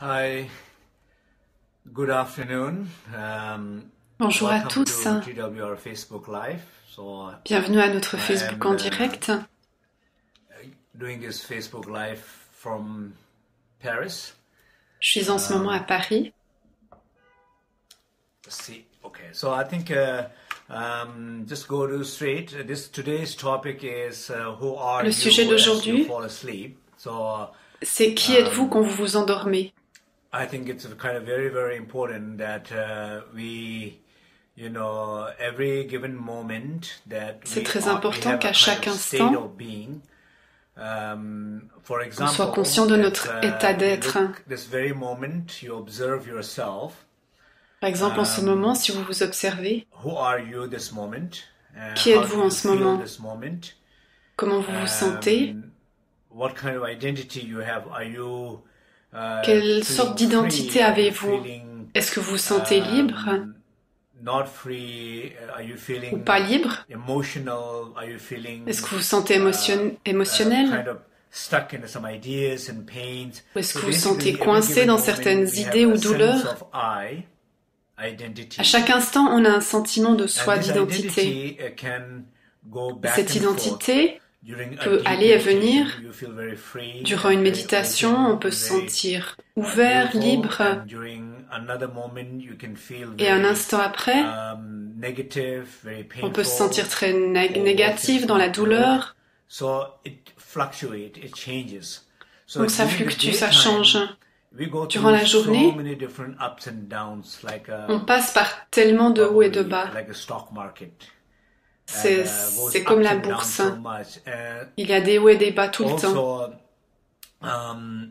Hi, good afternoon. Bonjour à Welcome tous, to GWR Facebook Live. bienvenue à notre I Facebook am en direct. doing this Facebook Live from Paris. Je suis en ce moment à Paris. See, okay. So I think just go to straight. Today's topic is who are Le sujet you as you d'aujourd'hui, fall asleep. So c'est qui êtes-vous quand vous vous endormez? I think it's kind of very, very important that every given moment that C'est we très we important have a qu'à kind chaque of state instant, of being. For on example, soit conscient de notre état you d'être. look this very moment, you observe yourself. Par exemple, en ce moment, si vous vous observez, Who are you this moment? qui How êtes-vous do en you ce feel moment? this moment? Comment vous vous sentez? What kind of identity you have? Are you Quelle feeling sorte free? d'identité Are you avez-vous? feeling Est-ce que vous vous sentez libre not free? Are you ou feeling pas libre? emotional? Are you feeling Est-ce que vous vous sentez kind émotionnel? of stuck in some ideas and pains? Ou est-ce que So vous vous sentez basically, every coincé given dans moment, certaines we idées have ou a sense douleurs? of I, identity. À chaque instant, on a un sentiment de And soi, this d'identité. identity can go Et back cette and forth. identité During a peut deep aller et meditation, venir. you feel very free Durant and une very méditation, open on peut and se very sentir ouvert, beautiful. libre, And during another moment, you can feel et un very instant après, negative, very on peut se sentir painful. très Or négatif, things dans la not good. douleur. So it fluctuates, it changes. So Donc ça during the fluctue, ça daytime, change. we go Durant through la so journée, many different ups and downs, like on passe par tellement de hauts et de bas. like a stock market. C'est Goes c'est comme ups la and down bourse. so much. Il y a des hauts et des bas tout le temps. Also,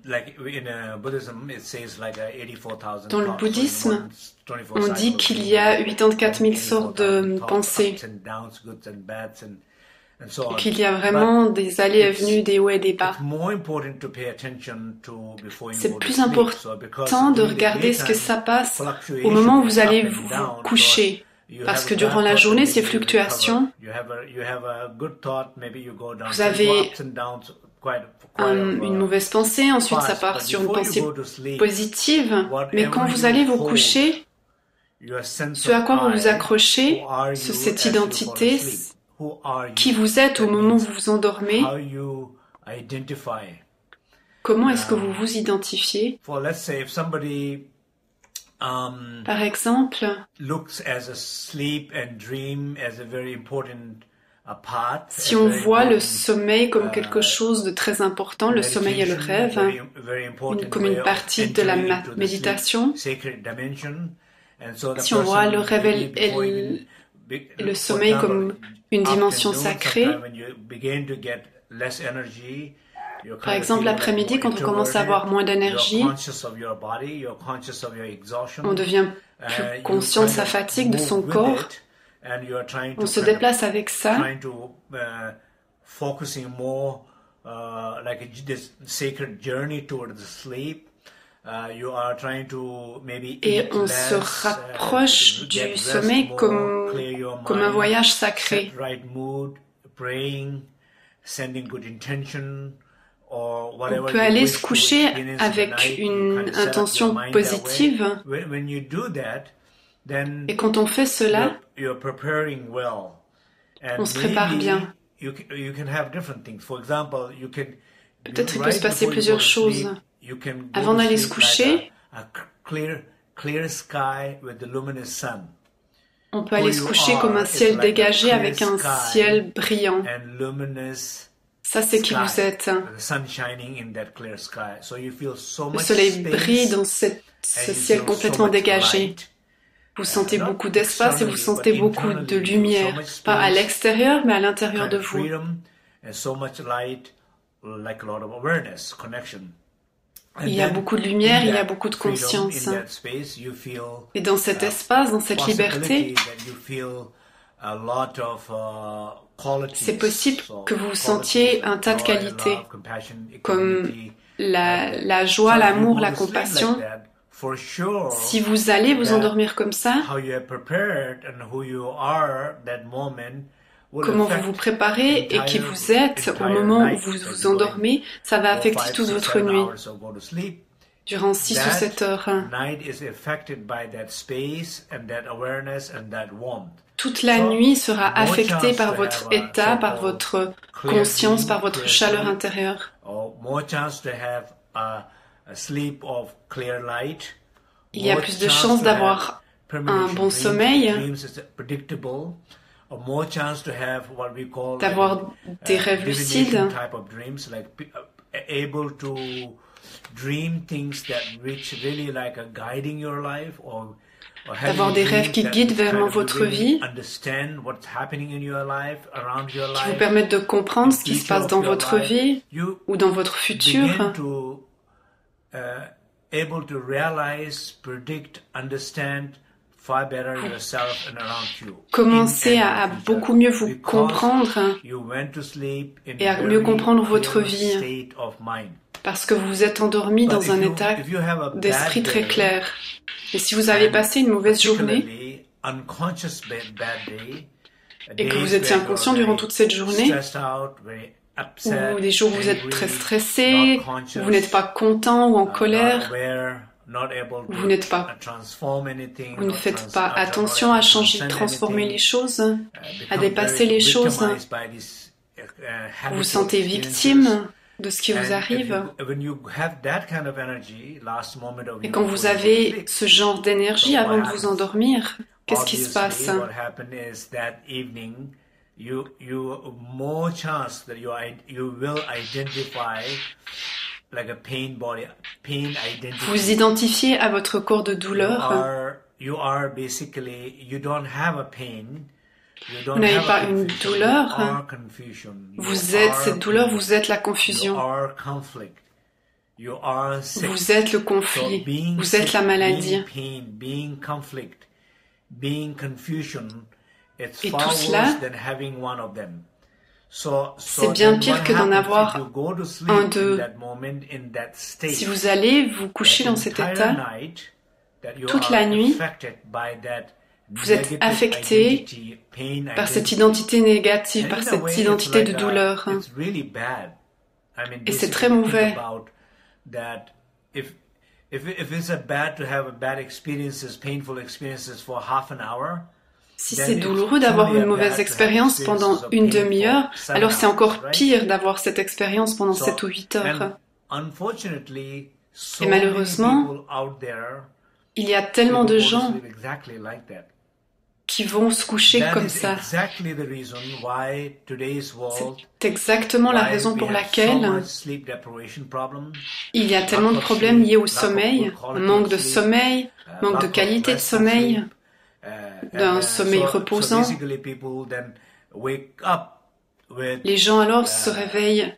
like in Buddhism, it says like 84,000 Dans le thoughts. bouddhisme, So in 24 on dit cycles, qu'il y a 84 000 84,000 sortes de thoughts, pensées, ups and downs, goods and bads, and so et on. qu'il y a vraiment But des allées et venues, des hauts et des bas. it's more important to pay attention to before you C'est go to plus sleep. important So because de during the regarder ce que daytime, ça passe au fluctuation moment où is vous up allez and vous down. coucher. You Parce have que a durant bad la thought, journée, maybe ces you recover. fluctuations, You have a good thought, maybe you go down. vous So you go avez ups and downs quite une mauvaise pensée, ensuite ça fast. part But sur une before you pensée go to sleep, positive, mais whatever quand vous you allez vous hold, coucher, your sense ce à of quoi vous vous I, accrochez, who are c'est you cette as you fall identité, asleep? Who are qui you? vous êtes au That moment où means vous vous endormez, how you identify. comment est-ce que vous vous identifiez. For let's say if somebody Par exemple, looks as a sleep and dream as a very important part, si a on very voit le important sommeil comme quelque chose de très important, le sommeil et le meditation, rêve, very important comme way une of partie de la entering into the méditation, sleep sacred dimension. And so the si on voit le person rêve maybe et before even le for sommeil example, comme une dimension afternoon, sacrée, sometime when you begin to get less energy, you're par kind of exemple feeling like l'après-midi, more quand on commence à avoir introverted, moins you're d'énergie, conscious of your body, you're conscious of your on exhaustion, devient plus you conscient de kind sa of fatigue, de move son with corps, it, and you are trying on to se kind of déplace avec ça, trying to focusing more like this sacred journey towards the sleep. You are trying to maybe et eat on se less, rapproche get du rest sommeil more, comme, clear your comme un mind, voyage set sacré. right mood, praying, sending good intention, or On whatever peut you aller wish se to coucher experience in the avec night. You une kind of set up your intention mind that way. positive, When you do that, then et quand on fait cela, you're preparing well. on And se prépare maybe bien. you can have different things. For example, you can Peut-être il peut right se passer before you go plusieurs to choses. sleep, you can go Avant to d'aller se sleep coucher, like a clear sky with the luminous sun. on peut Who aller se you coucher are comme un is ciel like a dégagé clear avec un sky ciel brillant. and luminous Ça, c'est qui vous sky. êtes. The sun shining in that clear sky. So you feel so Le much soleil space brille dans ce and ciel you feel so complètement much dégagé. light. Vous sentez Not beaucoup d'espace et vous externally, sentez but beaucoup internally, de you feel so lumière. much Pas à space, l'extérieur, mais à l'intérieur kind de of vous. freedom, and so much light, like a lot of awareness, connection. And Il y a then beaucoup de in lumière, il y a that beaucoup de freedom, conscience. in that space, you feel Et dans cet espace, dans cette liberté, possibility that you feel a lot of qualities. c'est possible So que vous qualities sentiez like un tas de joy, qualités, love, compassion, comme equanimity, la joie, So if you l'amour, go la to sleep compassion. like that, for sure, Si vous allez vous that endormir comme ça, how you are prepared and who you are that moment will comment vous affect vous préparez et qui vous êtes au entire moment où night vous that vous you're going endormez, ça va for affecter 5, toute 6, votre 7 nuit. hours or go to sleep. durant 6 ou 7 heures. night is affected by that space and that awareness and that warmth. Toute la nuit sera affectée par votre état, par votre conscience, par votre chaleur intérieure. More chance to have a sleep of clear light. Il y a plus de chances d'avoir un bon sommeil, d'avoir des rêves lucides, d'avoir des rêves qui guident vraiment votre vie, qui vous permettent de comprendre ce qui se passe dans votre vie ou dans votre futur. Able to realize, predict, understand far better yourself and around you. Commencez à beaucoup mieux vous comprendre et à mieux comprendre votre vie parce que vous vous êtes endormi dans un état d'esprit très clair. Et si vous avez passé une mauvaise journée et que vous étiez inconscient durant toute cette journée, ou des jours où vous êtes très stressé, où vous n'êtes pas content ou en colère, vous ne faites pas attention à changer, transformer les choses, à dépasser les choses, vous vous sentez victime de ce qui vous arrive. Et quand vous avez ce genre d'énergie avant de vous endormir, qu'est-ce qui se passe? You more chance that you will identify like a pain identity. Vous identifiez à votre corps de douleur. You are basically, you don't have a pain. Vous n'avez pas une douleur. Vous êtes cette douleur, vous êtes la confusion. Vous êtes le conflit. Vous êtes la maladie. Et tout cela, c'est bien pire que d'en avoir un d'eux. Si vous allez vous coucher dans cet état, toute la nuit, vous êtes affecté par cette identité négative, par cette identité de douleur. Et c'est très mauvais. Si c'est douloureux d'avoir une mauvaise expérience pendant une demi-heure, alors c'est encore pire d'avoir cette expérience pendant 7 ou 8 heures. Et malheureusement, il y a tellement de gens qui vont se coucher comme ça. C'est exactement la raison pour laquelle il y a tellement de problèmes liés au sommeil, manque de sommeil, manque de qualité de sommeil, d'un sommeil reposant. Les gens alors se réveillent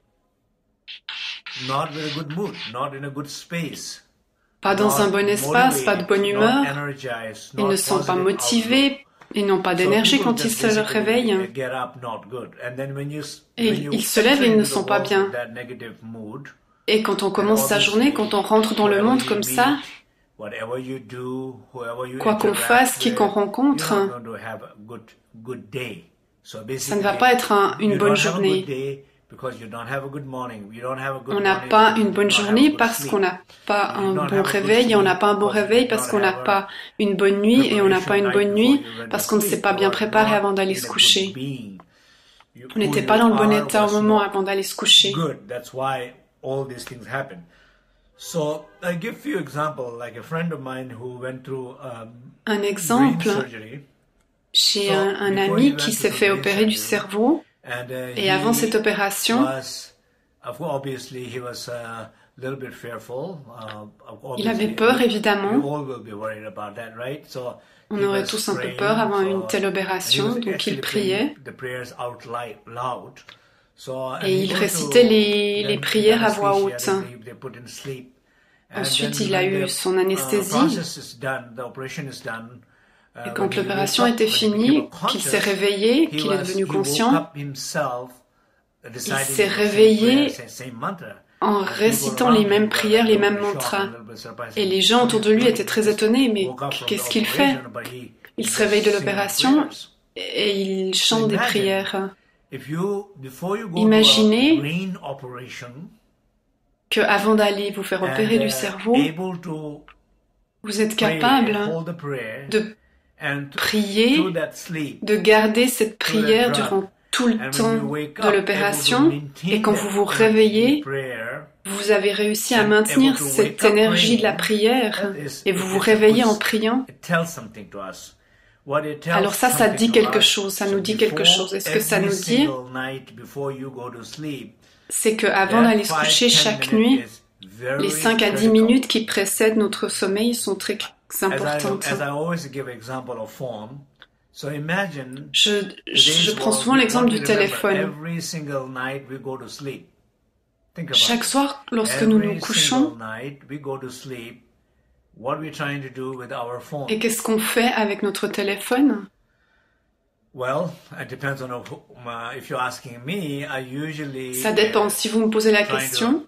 pas dans un bon espace, pas de bonne humeur, ils ne sont pas motivés, ils n'ont pas d'énergie quand ils se réveillent. Et ils se lèvent et ils ne sont pas bien. Et quand on commence sa journée, quand on rentre dans le monde comme ça, quoi qu'on fasse, qui qu'on rencontre, ça ne va pas être une bonne journée. On n'a pas une bonne journée parce qu'on n'a pas un bon réveil, et on n'a pas un bon réveil parce qu'on n'a pas une bonne nuit, et on n'a pas une bonne nuit parce qu'on ne s'est pas bien préparé avant d'aller se coucher. On n'était pas dans le bon état au moment avant d'aller se coucher. Un exemple, j'ai un ami qui s'est fait opérer du cerveau. Et avant cette opération, il avait peur, évidemment. On aurait tous un peu peur avant une telle opération, donc il priait. Et il récitait les prières à voix haute. Ensuite, il a eu son anesthésie. Et quand l'opération était finie, qu'il s'est réveillé, qu'il est devenu conscient, il s'est réveillé en récitant les mêmes prières, les mêmes mantras. Et les gens autour de lui étaient très étonnés, mais qu'est-ce qu'il fait? Il se réveille de l'opération et il chante des prières. Imaginez qu'avant d'aller vous faire opérer du cerveau, vous êtes capable de prier, de garder cette prière durant tout le temps de l'opération, et quand vous vous réveillez, vous avez réussi à maintenir cette énergie de la prière et vous vous réveillez en priant. Alors ça dit quelque chose, ça nous dit quelque chose. Et ce que ça nous dit, c'est qu'avant d'aller se coucher chaque nuit, les 5 à 10 minutes qui précèdent notre sommeil sont très importantes. Je prends souvent l'exemple du téléphone. Chaque soir, lorsque nous nous couchons, et qu'est-ce qu'on fait avec notre téléphone? Ça dépend. Si vous me posez la question,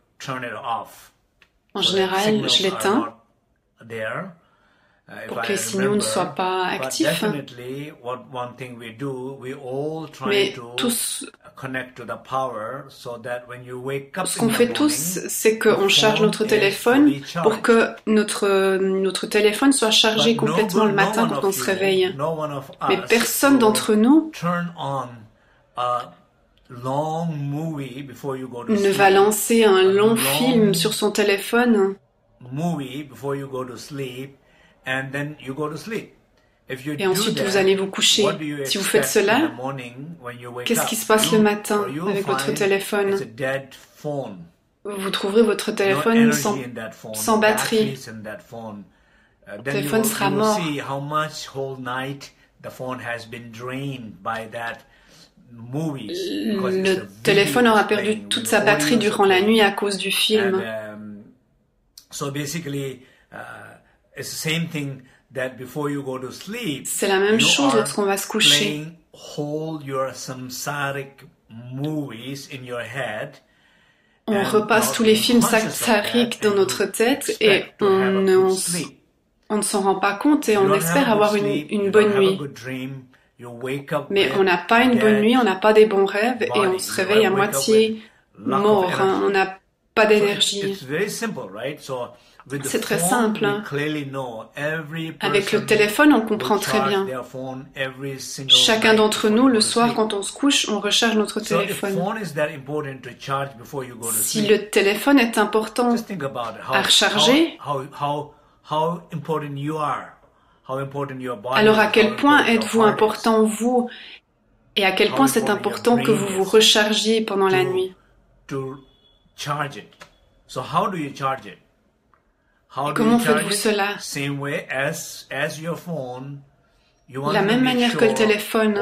en général, je l'éteins pour que les signaux ne soient pas actifs. Mais tous, ce qu'on fait tous, c'est qu'on charge notre téléphone pour que notre téléphone soit chargé complètement le matin quand on se réveille. Mais personne d'entre nous ne va lancer un long film sur son téléphone et ensuite vous allez vous coucher. Si vous faites cela, qu'est-ce qui se passe le matin avec votre téléphone? Vous trouverez votre téléphone sans batterie. Le téléphone sera mort. Le téléphone aura perdu toute sa batterie durant la nuit à cause du film. C'est la même chose lorsqu'on va se coucher. On repasse tous les films samsariques dans notre tête et on ne s'en rend pas compte et on espère avoir une bonne nuit. Mais on n'a pas une bonne nuit, on n'a pas des bons rêves et on se réveille à moitié mort, on n'a pas d'énergie. C'est très simple. Avec le téléphone, on comprend très bien. Chacun d'entre nous, le soir, quand on se couche, on recharge notre téléphone. Si le téléphone est important à recharger, alors à quel point êtes-vous important vous? Et à quel point c'est important que vous vous rechargiez pendant la nuit? Et comment faites-vous cela? De la même manière que le téléphone,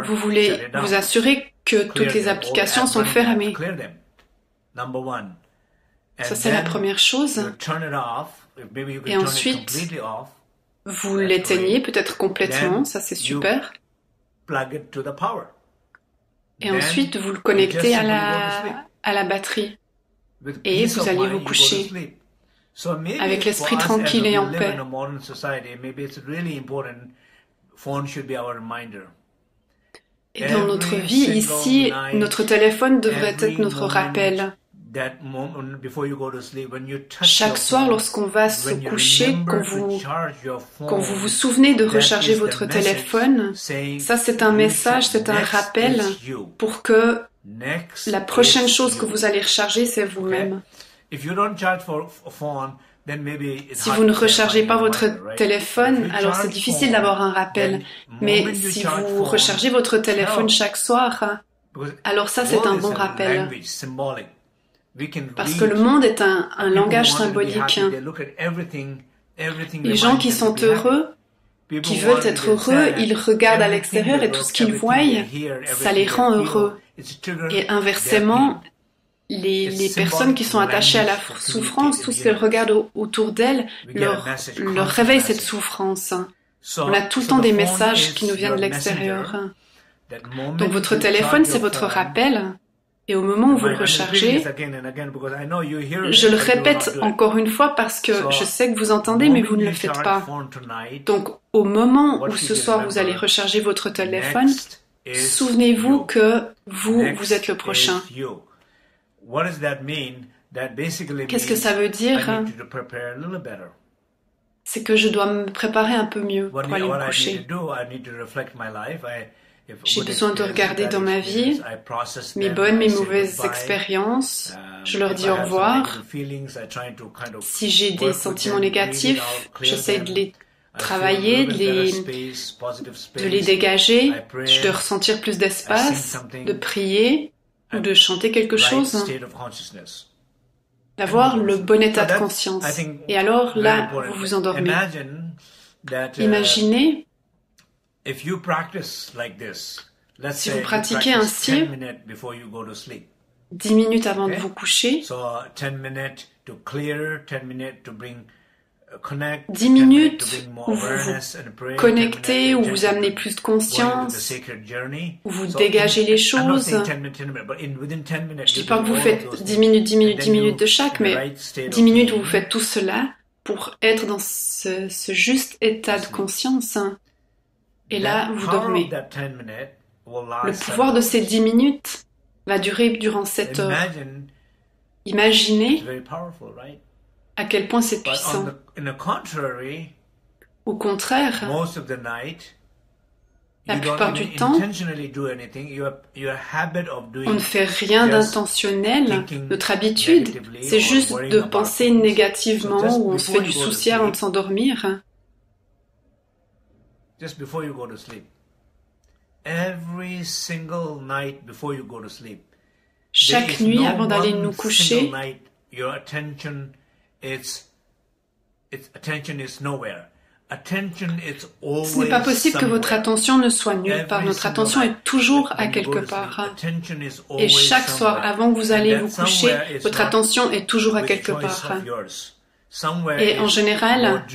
vous voulez vous assurer que toutes les applications sont fermées. Ça, c'est la première chose. Et ensuite, vous l'éteignez peut-être complètement, ça c'est super. Et ensuite, vous le connectez à la batterie. Et vous allez vous coucher avec l'esprit tranquille et en paix. Et dans notre vie ici, notre téléphone devrait être notre rappel. Chaque soir, lorsqu'on va se coucher, quand vous vous souvenez de recharger votre téléphone, ça c'est un message, c'est un rappel pour que la prochaine chose que vous allez recharger, c'est vous-même. Si vous ne rechargez pas votre téléphone, alors c'est difficile d'avoir un rappel. Mais si vous rechargez votre téléphone chaque soir, alors ça c'est un bon rappel. Parce que le monde est un langage symbolique. Les gens qui sont heureux, qui veulent être heureux, ils regardent à l'extérieur et tout ce qu'ils voient, ça les rend heureux. Et inversement, les personnes qui sont attachées à la souffrance, tout ce qu'elles regardent autour d'elles, leur réveille cette souffrance. On a tout le temps des messages qui nous viennent de l'extérieur. Donc votre téléphone, c'est votre rappel. Et au moment où vous le rechargez, je le répète encore une fois parce que je sais que vous entendez, mais vous ne le faites pas. Donc, au moment où ce soir vous allez recharger votre téléphone, souvenez-vous que vous êtes le prochain. Qu'est-ce que ça veut dire? C'est que je dois me préparer un peu mieux pour aller me coucher. J'ai besoin de regarder dans ma vie mes bonnes, mes mauvaises expériences. Je leur dis au revoir. Si j'ai des sentiments négatifs, j'essaie de les travailler, de les dégager, de ressentir plus d'espace, de prier ou de chanter quelque chose, d'avoir le bon état de conscience. Et alors là, vous vous endormez. Imaginez si vous pratiquez ainsi 10 minutes avant de vous coucher, 10 minutes où vous vous connectez, où vous amenez plus de conscience, où vous dégagez les choses. Je ne dis pas que vous faites 10 minutes, 10 minutes, 10 minutes de chaque, mais 10 minutes où vous faites tout cela pour être dans ce juste état de conscience. Et là, vous dormez. Le pouvoir de ces 10 minutes va durer durant 7 heures. Imaginez à quel point c'est puissant. Au contraire, la plupart du temps, on ne fait rien d'intentionnel. Notre habitude, c'est juste de penser négativement ou on se fait du souci avant de s'endormir. Just before you go to sleep. Every single night before you go to sleep. Chaque nuit avant d'aller nous coucher, your attention is nowhere. Ce n'est pas possible que votre attention ne soit nulle part. Notre attention est toujours à quelque part. Et chaque soir, avant que vous allez vous coucher, votre attention est toujours à quelque part. Et en général,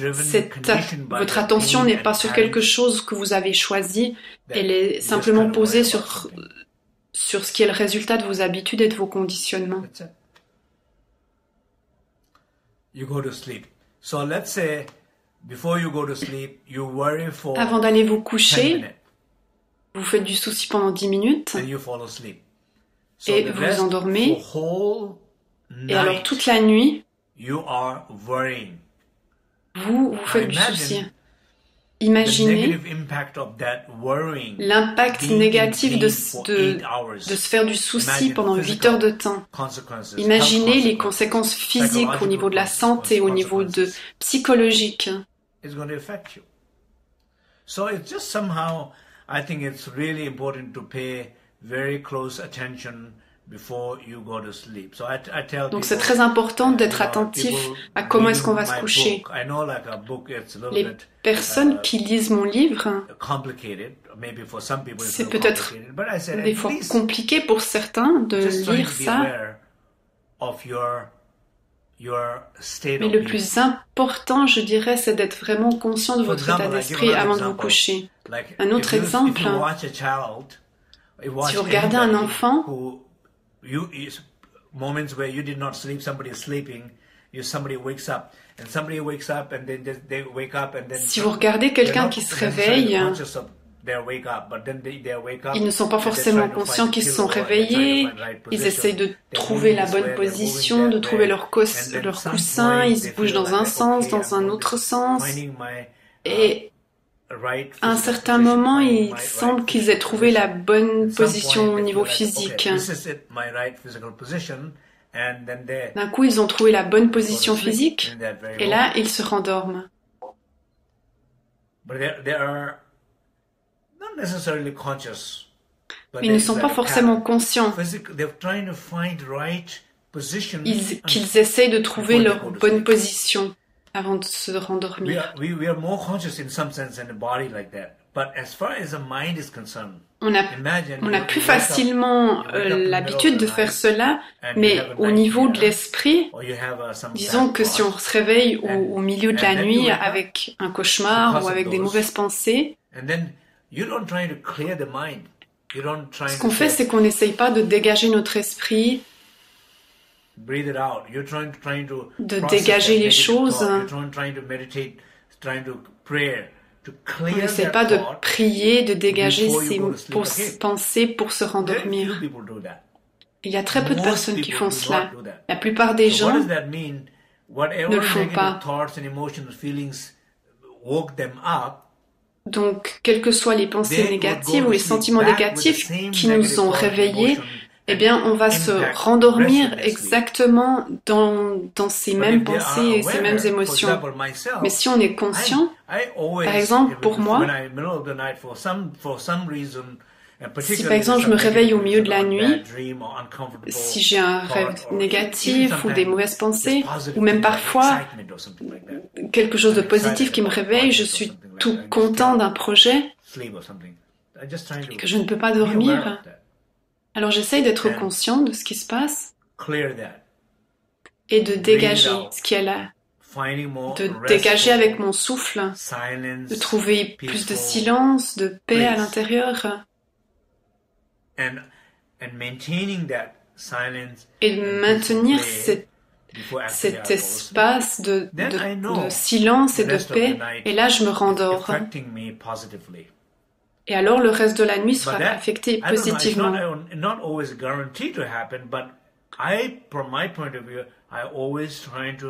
votre attention n'est pas sur quelque chose que vous avez choisi, elle est simplement posée sur ce qui est le résultat de vos habitudes et de vos conditionnements. Avant d'aller vous coucher, vous faites du souci pendant 10 minutes et vous vous endormez. Et alors toute la nuit, vous faites du souci. Imaginez l'impact négatif de se faire du souci pendant 8 heures de temps. Imaginez les conséquences physiques au niveau de la santé, au niveau de psychologique. So it's just somehow, I think it's really important to pay very close attention before you go to sleep. So I tell Donc c'est très important d'être attentif à comment est-ce qu'on va se coucher. Les personnes qui lisent mon livre, c'est peut-être des fois compliqué pour certains de lire ça. Mais le plus important, je dirais, c'est d'être vraiment conscient de votre état d'esprit avant de vous coucher. Un autre exemple, si vous regardez un enfant, si vous regardez quelqu'un qui se réveille, ils ne sont pas forcément conscients qu'ils se sont réveillés, ils essayent de trouver la bonne position, de trouver leur coussin, ils se bougent dans un sens, dans un autre sens, et à un certain moment, il semble qu'ils aient trouvé la bonne position au niveau physique. D'un coup, ils ont trouvé la bonne position physique, et là, ils se rendorment. Ils ne sont pas forcément conscients qu'ils essayent de trouver leur bonne position avant de se rendormir. On a plus facilement l'habitude de faire cela, mais au niveau de l'esprit, disons que si on se réveille au milieu de la nuit avec un cauchemar ou avec des mauvaises pensées, ce qu'on fait, c'est qu'on n'essaye pas de dégager notre esprit, de dégager les choses. On n'essaie pas de prier, de dégager ses pensées pour se rendormir. Il y a très peu de personnes qui font cela. La plupart des gens ne le font pas. Donc, quelles que soient les pensées négatives ou les sentiments négatifs qui nous ont réveillés, eh bien, on va se rendormir exactement dans ces mêmes pensées et ces mêmes émotions. Mais si on est conscient, par exemple, pour moi, si par exemple je me réveille au milieu de la nuit, si j'ai un rêve négatif ou des mauvaises pensées, ou même parfois quelque chose de positif qui me réveille, je suis tout content d'un projet et que je ne peux pas dormir. Alors j'essaye d'être conscient de ce qui se passe et de dégager ce qui est là, de dégager avec mon souffle, de trouver plus de silence, de paix à l'intérieur et de maintenir cet espace de silence et de paix, et là je me rendors. Et alors le reste de la nuit sera affecté positivement.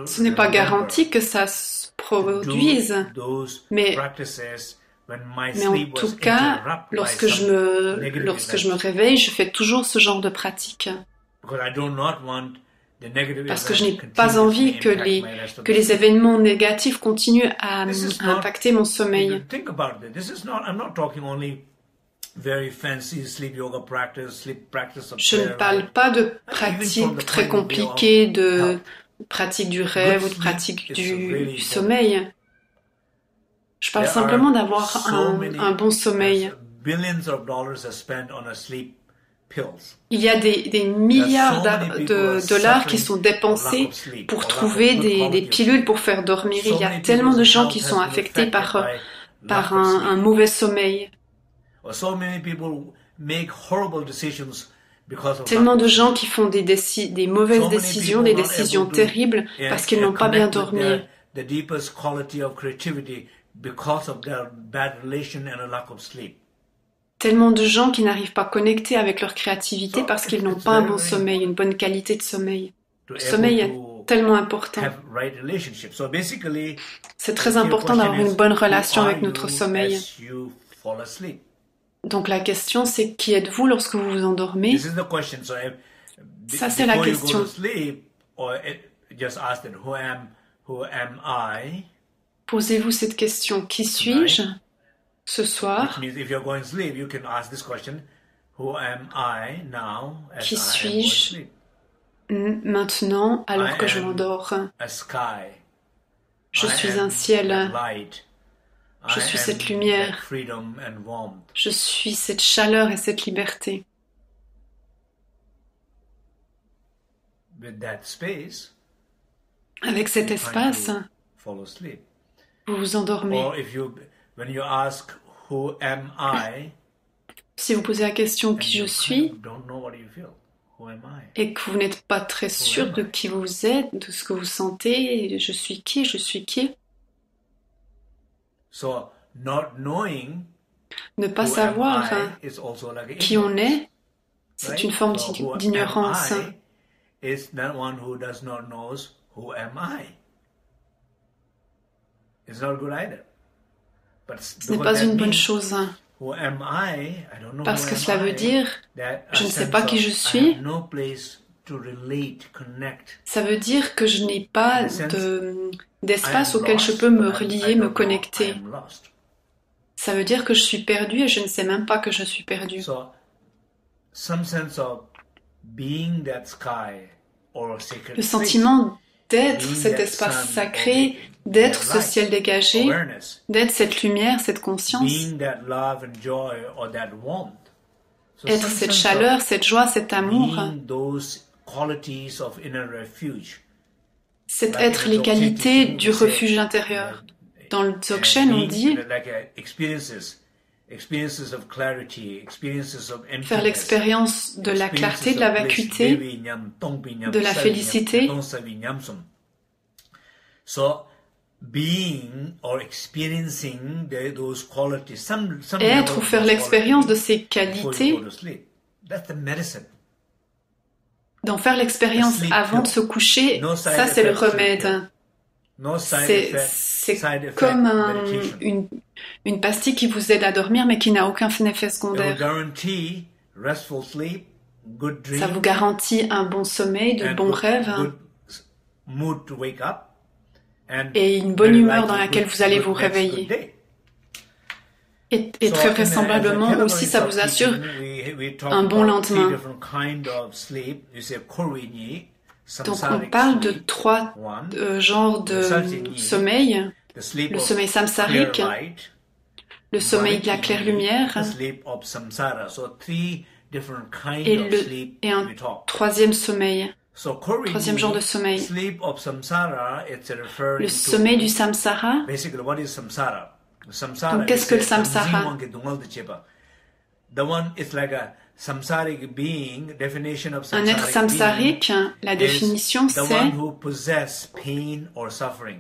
Ce n'est pas garanti que ça se produise, mais en tout cas, lorsque je me réveille, je fais toujours ce genre de pratique. Parce que je n'ai pas envie que les événements négatifs continuent à impacter mon sommeil. Je ne parle pas de pratiques très compliquées, de pratique du rêve ou de pratique du sommeil. Je parle simplement d'avoir un bon sommeil. Il y a des milliards de dollars qui sont dépensés pour trouver des pilules pour faire dormir. Il y a tellement de gens qui sont affectés par un mauvais sommeil. Tellement de gens qui font des mauvaises décisions, des décisions terribles parce qu'ils n'ont pas bien dormi. Tellement de gens qui n'arrivent pas à connecter avec leur créativité parce qu'ils n'ont pas un bon sommeil, une bonne qualité de sommeil. Le sommeil est tellement important. C'est très important d'avoir une bonne relation avec notre sommeil. Donc la question c'est qui êtes-vous lorsque vous vous endormez? Ça c'est la question. Posez-vous cette question, qui suis-je ce soir? Qui suis-je maintenant alors que je m'endors? Je suis un ciel. Je suis cette lumière. Je suis cette chaleur et cette liberté. Avec cet espace, vous vous endormez. Si vous posez la question qui je suis et que vous n'êtes pas très sûr de qui vous êtes, de ce que vous sentez, je suis qui, je suis qui. Ne pas savoir qui on est, c'est une forme d'ignorance. Ce n'est pas une bonne chose. Parce que cela veut dire, je ne sais pas qui je suis. Ça veut dire que je n'ai pas d'espace auquel je peux me relier, me connecter. Ça veut dire que je suis perdu et je ne sais même pas que je suis perdu. Le sentiment d'être cet espace sacré, d'être ce ciel dégagé, d'être cette lumière, cette conscience, être cette chaleur, cette joie, cet amour, c'est être les qualités du refuge intérieur. Dans le Dzogchen, on dit faire l'expérience de la clarté, de la vacuité, de la félicité. Être ou faire l'expérience de ces qualités, d'en faire l'expérience avant de se coucher, ça c'est le remède. C'est comme une pastille qui vous aide à dormir mais qui n'a aucun effet secondaire. Ça vous garantit un bon sommeil, de bons rêves et une bonne humeur dans laquelle vous allez vous réveiller. Et très vraisemblablement aussi, ça vous assure un bon lendemain. Donc on parle de 3 genres de sommeil. Le sommeil samsarique, le sommeil de la claire lumière et un troisième sommeil. Troisième genre de sommeil. Le sommeil du samsara. Donc, qu'est-ce que le samsara? Un être samsarique, la définition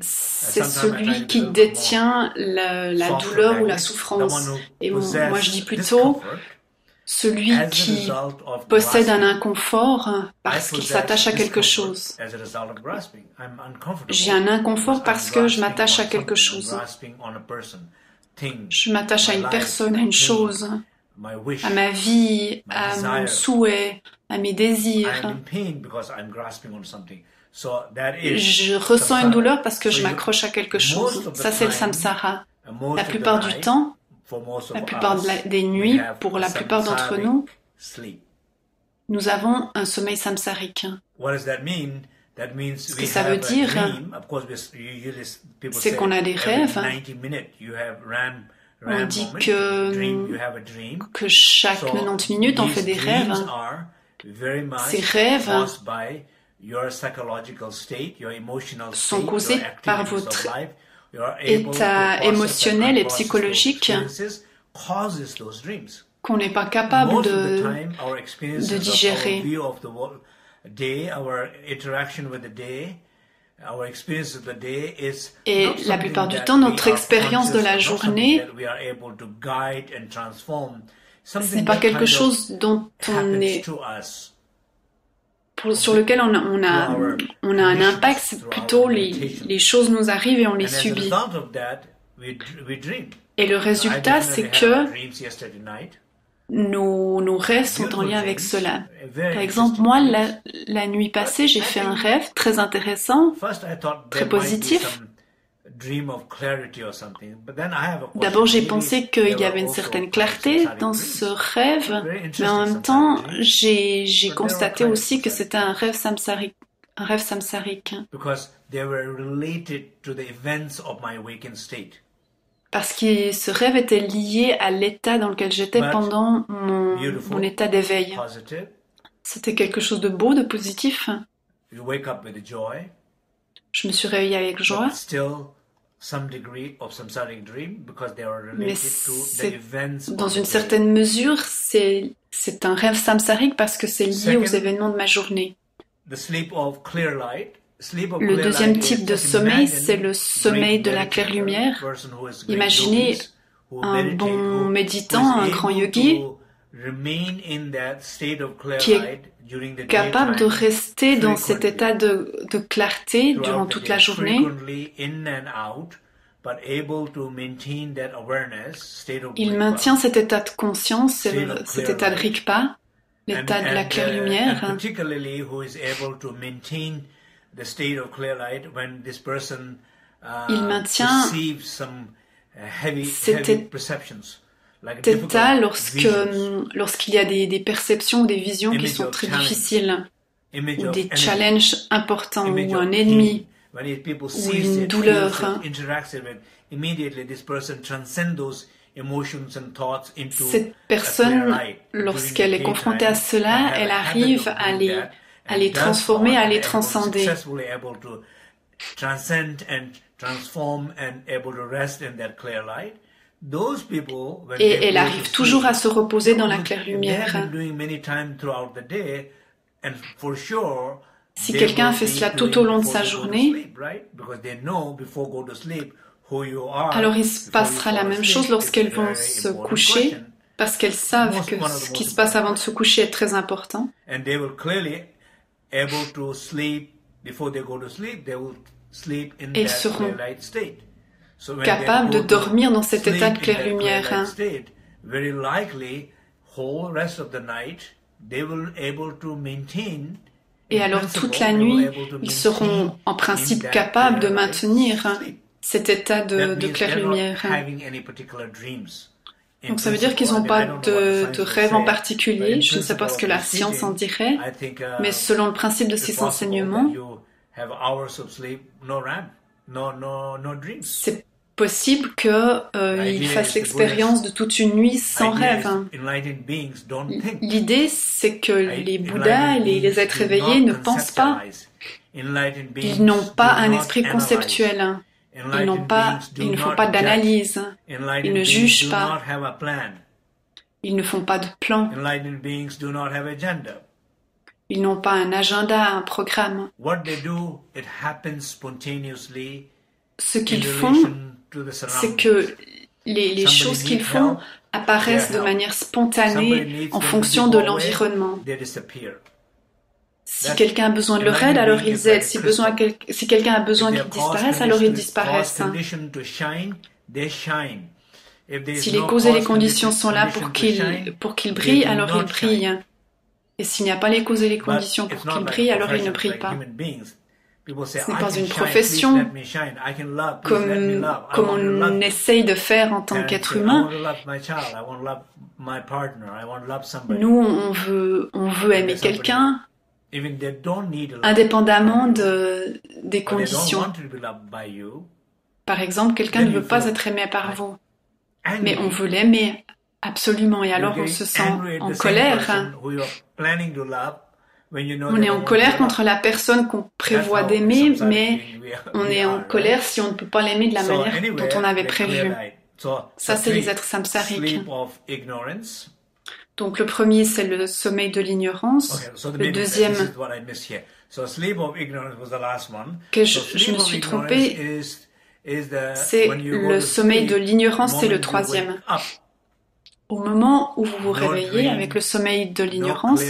c'est celui qui détient la douleur ou la souffrance. Et moi je dis plutôt celui qui possède un inconfort parce qu'il s'attache à quelque chose. J'ai un inconfort parce que je m'attache à quelque chose. Je m'attache à une personne, à une chose, à ma vie, à mon souhait, à mes désirs. Je ressens une douleur parce que je m'accroche à quelque chose. Ça, c'est le samsara. La plupart du temps, la plupart des nuits, pour la plupart d'entre nous, nous avons un sommeil samsarique. Ce que ça veut dire, c'est qu'on a des rêves. On dit que chaque 90 minutes, on fait des rêves. Ces rêves sont causés par votre état émotionnel et psychologique qu'on n'est pas capable de digérer. Et la plupart du temps, notre expérience de la journée, ce n'est pas quelque chose dont sur lequel on a un impact, c'est plutôt les choses nous arrivent et on les subit. Et le résultat, c'est que nos rêves sont en lien avec cela. Par exemple, moi, la nuit passée, j'ai fait un rêve très intéressant, très positif. D'abord, j'ai pensé qu'il y avait une certaine clarté dans ce rêve, mais en même temps, j'ai constaté aussi que c'était un rêve samsarique. Parce que ce rêve était lié à l'état dans lequel j'étais pendant mon état d'éveil. C'était quelque chose de beau, de positif. Je me suis réveillée avec joie. Mais dans une certaine mesure, c'est un rêve samsarique parce que c'est lié aux événements de ma journée. Le deuxième type de sommeil, c'est le sommeil de la claire lumière. Imaginez un bon méditant, un grand yogi, qui est capable de rester dans cet état de clarté durant toute la journée. Il maintient cet état de conscience, cet état de Rigpa, l'état de la claire lumière. Il maintient cet état lorsqu'il y a des perceptions ou des visions qui sont très difficiles, ou des challenges importants, ou un ennemi, ou une douleur. Cette personne, lorsqu'elle est confrontée à cela, elle arrive à les transformer, à les transcender. Et elle arrive toujours à se reposer dans la claire lumière. Si quelqu'un fait cela tout au long de sa journée, alors il se passera la même chose lorsqu'elles vont se coucher, parce qu'elles savent que ce qui se passe avant de se coucher est très important. Et ils seront capables de dormir dans cet état de clair-lumière. Et alors toute la nuit, ils seront en principe capables de maintenir cet état de clair-lumière. Donc ça veut dire qu'ils n'ont pas de rêve en particulier, je ne sais pas ce que la science en dirait, mais selon le principe de ces enseignements, c'est possible qu'ils fassent l'expérience de toute une nuit sans rêve. L'idée, c'est que les Bouddhas, les êtres éveillés ne pensent pas. Ils n'ont pas un esprit conceptuel. Ils ne font pas d'analyse. Ils ne jugent pas. Ils ne font pas de plan. Ils n'ont pas un agenda, un programme. Ce qu'ils font, c'est que les choses qu'ils font apparaissent de manière spontanée en fonction de l'environnement. Si quelqu'un a besoin de leur aide, alors ils aident. Si quelqu'un a besoin qu'ils disparaissent, alors ils disparaissent. Si les causes et les conditions sont là pour qu'ils brillent, alors ils brillent. Et s'il n'y a pas les causes et les conditions pour qu'ils brillent, alors ils ne brillent pas. Ce n'est pas une profession comme on essaye de faire en tant qu'être humain. Nous, on veut aimer quelqu'un indépendamment des conditions. Par exemple, quelqu'un ne veut pas être aimé par vous, mais on veut l'aimer absolument, et alors on se sent en colère. On est en colère contre la personne qu'on prévoit d'aimer, mais on est en colère si on ne peut pas l'aimer de la manière dont on avait prévu. Ça, c'est les êtres samsariques. Donc le premier, c'est le sommeil de l'ignorance. Le deuxième, que je me suis trompée, c'est le sommeil de l'ignorance, c'est le troisième. Au moment où vous vous réveillez avec le sommeil de l'ignorance,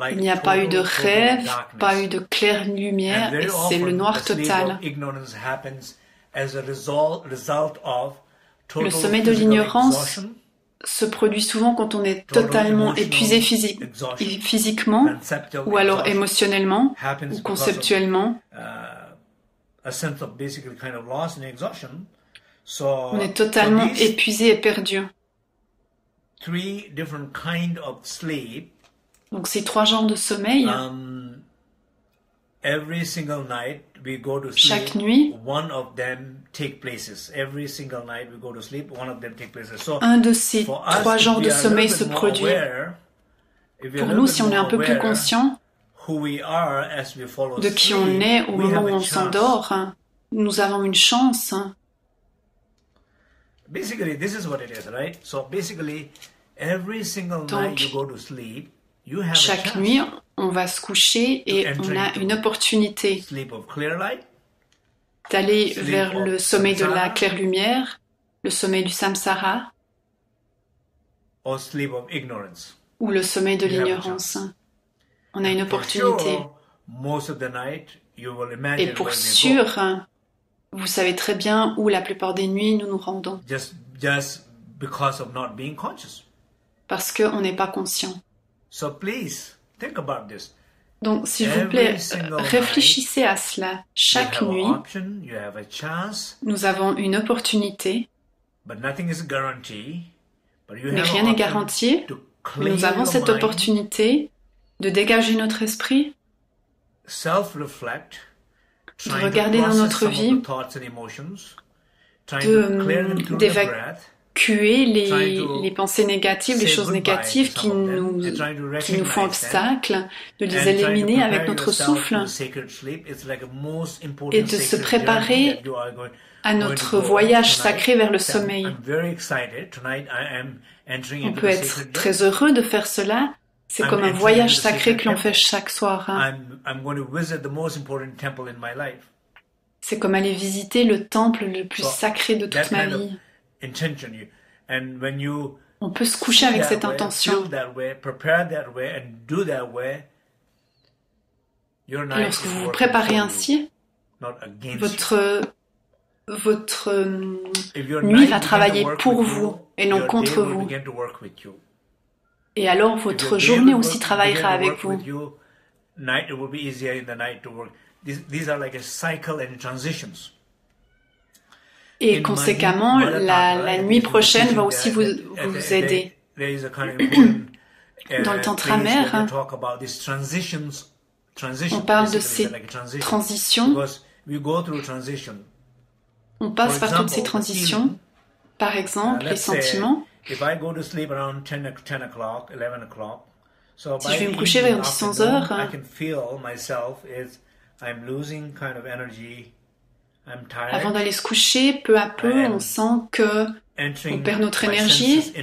il n'y a pas eu de rêve, pas eu de claire lumière, et c'est le noir total. Le sommeil de l'ignorance se produit souvent quand on est totalement épuisé physiquement, ou alors émotionnellement, ou conceptuellement. On est totalement épuisé et perdu. Donc ces trois genres de sommeil, chaque nuit, un de ces trois genres de sommeil se produit. Pour nous, si on est un peu plus conscient de qui on est au moment où on s'endort, nous avons une chance. Donc, chaque nuit, on va se coucher et on a une opportunité d'aller vers le sommeil de la claire lumière, le sommeil du samsara, ou le sommeil de l'ignorance. On a une opportunité. Et pour sûr, vous savez très bien où la plupart des nuits nous nous rendons. Parce qu'on n'est pas conscient. Donc, s'il vous plaît, réfléchissez à cela. Chaque nuit, nous avons une opportunité, mais rien n'est garanti. Nous avons cette opportunité de dégager notre esprit, de regarder dans notre vie, d'évacuer les pensées négatives, les choses négatives qui nous font obstacle, de les éliminer avec notre souffle et de se préparer à notre voyage sacré vers le sommeil. On peut être très heureux de faire cela. C'est comme un voyage sacré que l'on fait chaque soir. C'est comme aller visiter le temple le plus sacré de toute ma vie. On peut se coucher avec cette intention. Et lorsque vous vous préparez ainsi, votre nuit va travailler pour vous et non contre vous. Et alors votre journée aussi travaillera avec vous. Et conséquemment, la nuit prochaine va aussi vous aider. Dans le Tantra mère, on parle de ces transitions. On passe par toutes ces transitions. Par exemple, les sentiments. Si je vais me coucher vers 10-11 heures, avant d'aller se coucher, peu à peu, on sent que on perd notre énergie.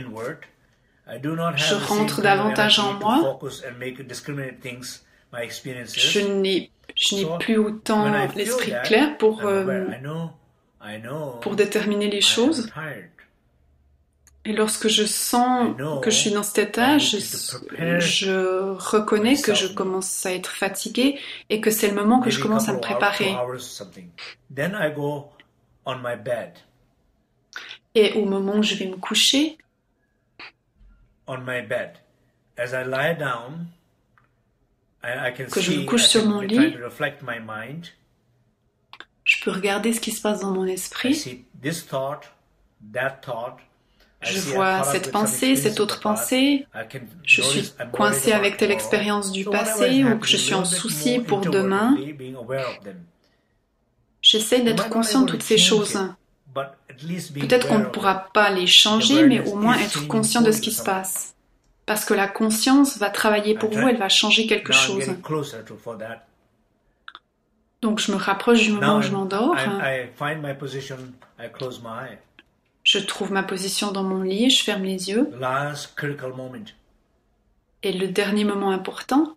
Je rentre davantage en moi. Je n'ai plus autant l'esprit clair pour déterminer les choses. Et lorsque je sens que je suis dans cet état, je reconnais que je commence à être fatiguée et que c'est le moment que je commence à me préparer. Et au moment où je vais me coucher, que je me couche sur mon lit, je peux regarder ce qui se passe dans mon esprit. Je vois cette pensée, cette autre pensée. Je suis coincé avec telle expérience du passé ou que je suis en souci pour demain. J'essaie d'être conscient de toutes ces choses. Peut-être qu'on ne pourra pas les changer, mais au moins être conscient de ce qui se passe. Parce que la conscience va travailler pour vous, elle va changer quelque chose. Donc je me rapproche du moment où je m'endors. Je trouve ma position dans mon lit, je ferme les yeux. Et le dernier moment important,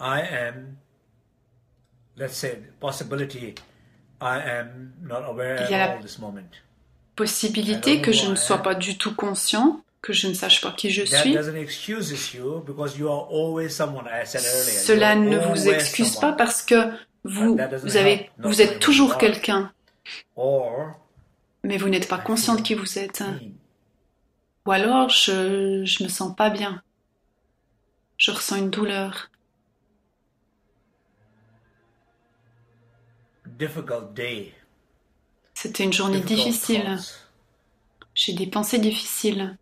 il y a la possibilité que je ne sois pas du tout conscient, que je ne sache pas qui je suis. Cela ne vous excuse pas parce que vous êtes toujours quelqu'un, mais vous n'êtes pas conscient de qui vous êtes. Ou alors, je me sens pas bien. Je ressens une douleur. C'était une journée difficile. J'ai des pensées difficiles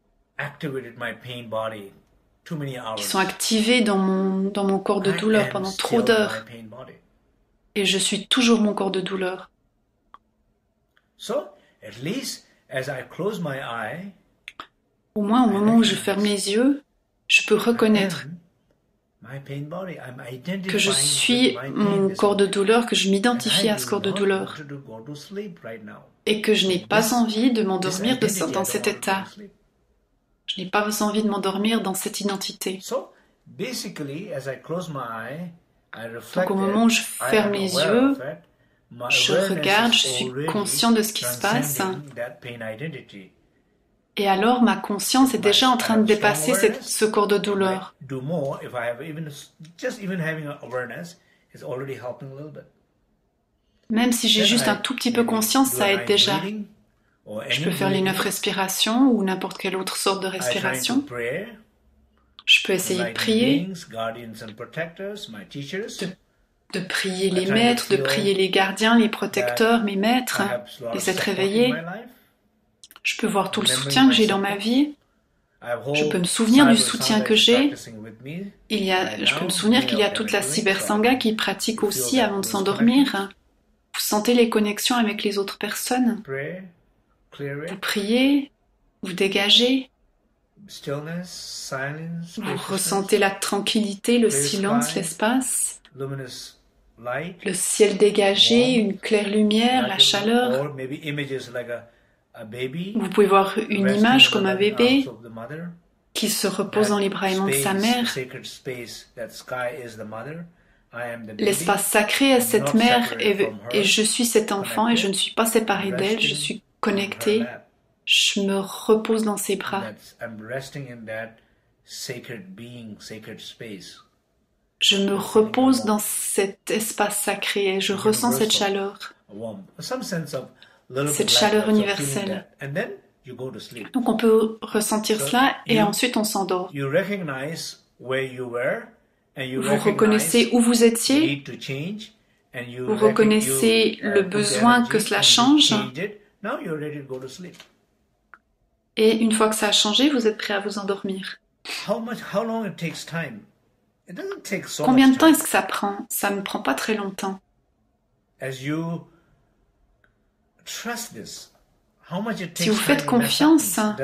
qui sont activées dans mon corps de douleur pendant trop d'heures. Et je suis toujours mon corps de douleur. Au moins, au moment où je ferme les yeux, je peux reconnaître que je suis mon corps de douleur, que je m'identifie à ce corps de douleur et que je n'ai pas envie de m'endormir dans cet état. Je n'ai pas envie de m'endormir dans cette identité. Donc au moment où je ferme les yeux, je regarde, je suis conscient de ce qui se passe. Et alors ma conscience est déjà en train de dépasser ce corps de douleur. Même si j'ai juste un tout petit peu conscience, ça aide déjà. Je peux faire les 9 respirations ou n'importe quelle autre sorte de respiration. Je peux essayer de prier, de prier les maîtres, de prier les gardiens, les protecteurs, mes maîtres, les êtres éveillés. Je peux voir tout le soutien que j'ai dans ma vie. Je peux me souvenir du soutien que j'ai. Je peux me souvenir qu'il y a toute la cybersangha qui pratique aussi avant de s'endormir. Vous sentez les connexions avec les autres personnes. Vous priez, vous dégagez. Vous ressentez la tranquillité, le silence, l'espace, le ciel dégagé, une claire lumière, la chaleur. Vous pouvez voir une image comme un bébé qui se repose dans les bras de sa mère. L'espace sacré est cette mère et je suis cet enfant et je ne suis pas séparé d'elle, je suis connecté. Je me repose dans ses bras. Je me repose dans cet espace sacré et je ressens cette chaleur universelle. Donc on peut ressentir cela et ensuite on s'endort. Vous reconnaissez où vous étiez, vous reconnaissez le besoin que cela change. Et une fois que ça a changé, vous êtes prêt à vous endormir. Combien de temps est-ce que ça prend? Ça ne prend pas très longtemps. Si vous faites confiance, ça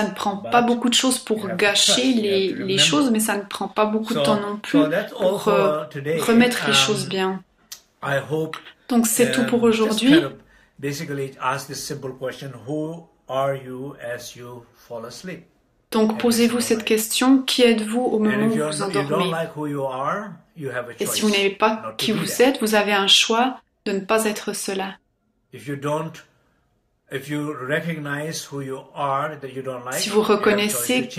ne prend pas beaucoup de choses pour gâcher les choses, mais ça ne prend pas beaucoup de temps non plus pour remettre les choses bien. Donc c'est tout pour aujourd'hui. Donc posez-vous cette question, qui êtes-vous au moment où vous vous endormez? Et si vous n'aimez pas qui vous êtes, vous avez un choix de ne pas être cela. Si vous reconnaissez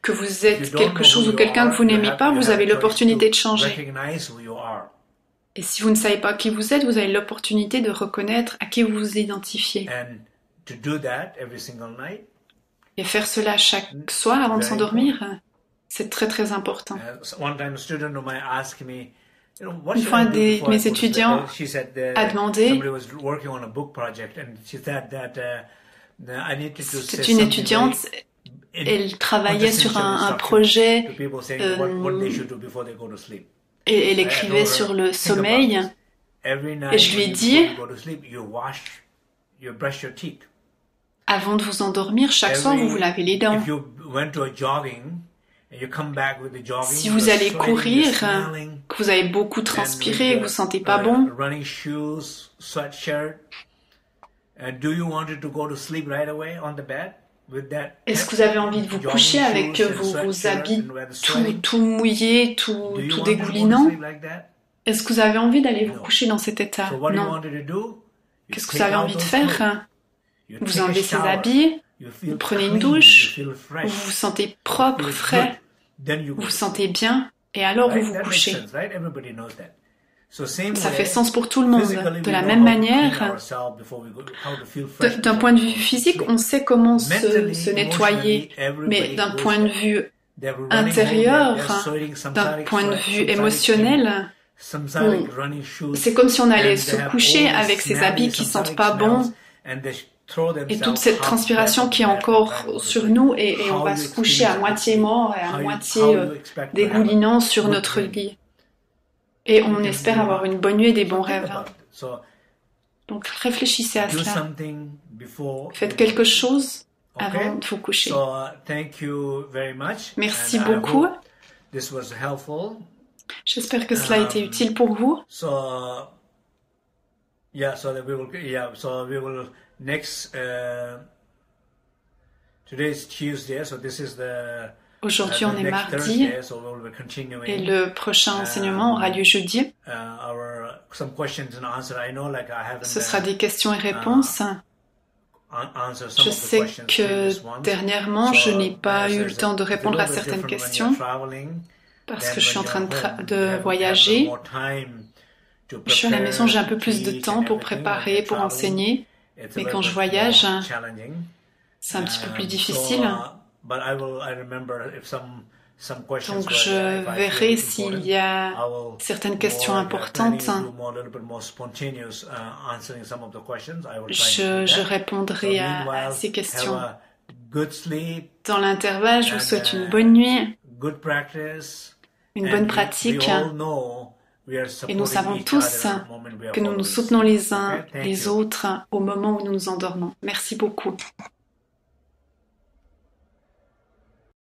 que vous êtes quelque chose ou quelqu'un que vous n'aimez pas, vous avez l'opportunité de changer. Et si vous ne savez pas qui vous êtes, vous avez l'opportunité de reconnaître à qui vous vous identifiez. Et faire cela chaque soir avant de s'endormir, c'est très très important. Une fois, un de mes étudiants a demandé, c'est une étudiante, elle travaillait sur un projet et elle écrivait sur le sommeil, et je lui ai dit, avant de vous endormir, chaque soir, vous vous lavez les dents. Si vous allez courir, que vous avez beaucoup transpiré, vous ne sentez pas bon, est-ce que vous avez envie de vous coucher avec vos habits tout mouillés, tout dégoulinants? Est-ce que vous avez envie d'aller vous coucher dans cet état? Non. Qu'est-ce que vous avez envie de faire? Vous enlevez ces habits, vous prenez une douche, vous vous sentez propre, frais, vous vous sentez bien, et alors vous vous couchez. Ça fait sens pour tout le monde. De la même manière, d'un point de vue physique, on sait comment se nettoyer, mais d'un point de vue intérieur, d'un point de vue émotionnel, c'est comme si on allait se coucher avec ces habits qui sentent pas bon, et toute cette transpiration qui est encore sur nous, et on va se coucher à moitié mort et à moitié dégoulinant sur notre lit. Et on espère avoir une bonne nuit et des bons rêves. Donc réfléchissez à cela. Faites quelque chose avant de vous coucher. Merci beaucoup. J'espère que cela a été utile pour vous. Aujourd'hui, on est mardi et le prochain enseignement aura lieu jeudi. Ce sera des questions et réponses. Je sais que dernièrement, je n'ai pas eu le temps de répondre à certaines questions parce que je suis en train de voyager. Je suis à la maison, j'ai un peu plus de temps pour préparer, pour enseigner, mais quand je voyage, c'est un petit peu plus difficile. Donc je verrai s'il y a certaines questions importantes. Je répondrai à ces questions. Dans l'intervalle, je vous souhaite une bonne nuit, une bonne pratique. Et nous savons tous que nous nous soutenons les uns les autres au moment où nous nous endormons. Merci beaucoup.